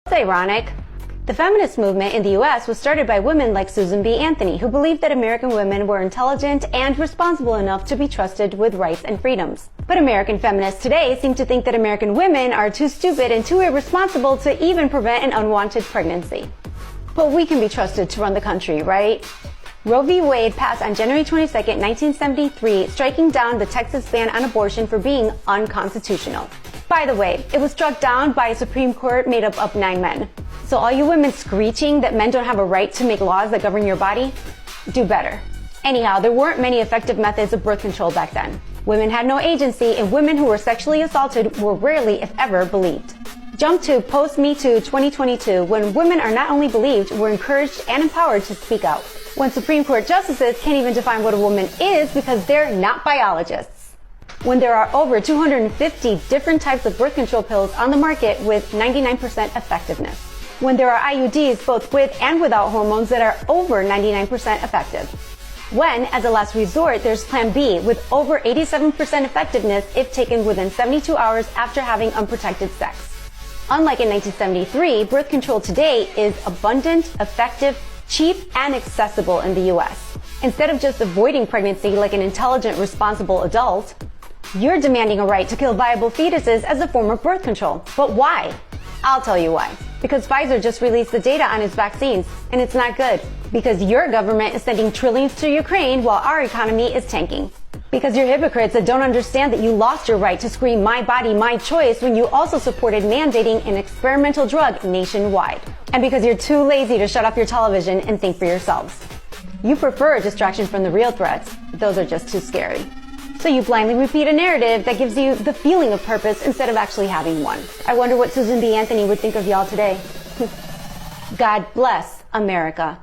It's ironic. The feminist movement in the U.S. was started by women like Susan B. Anthony, who believed that American women were intelligent and responsible enough to be trusted with rights and freedoms. But American feminists today seem to think that American women are too stupid and too irresponsible to even prevent an unwanted pregnancy. But we can be trusted to run the country, right? Roe v. Wade passed on January 22, 1973, striking down the Texas ban on abortion for being unconstitutional. By the way, it was struck down by a Supreme Court made up of 9 men. So all you women screeching that men don't have a right to make laws that govern your body, do better. Anyhow, there weren't many effective methods of birth control back then. Women had no agency, and women who were sexually assaulted were rarely, if ever, believed. Jump to post-Me Too 2022, when women are not only believed, we're encouraged and empowered to speak out. When Supreme Court justices can't even define what a woman is because they're not biologists. When there are over 250 different types of birth control pills on the market with 99% effectiveness. When there are IUDs both with and without hormones that are over 99% effective. When, as a last resort, there's Plan B with over 87% effectiveness if taken within 72 hours after having unprotected sex. Unlike in 1973, birth control today is abundant, effective, cheap, and accessible in the U.S. Instead of just avoiding pregnancy like an intelligent, responsible adult, you're demanding a right to kill viable fetuses as a form of birth control. But why? I'll tell you why. Because Pfizer just released the data on its vaccines, and it's not good. Because your government is sending trillions to Ukraine while our economy is tanking. Because you're hypocrites that don't understand that you lost your right to scream "my body, my choice" when you also supported mandating an experimental drug nationwide. And because you're too lazy to shut off your television and think for yourselves. You prefer a distraction from the real threats. Those are just too scary. So you blindly repeat a narrative that gives you the feeling of purpose instead of actually having one. I wonder what Susan B. Anthony would think of y'all today. God bless America.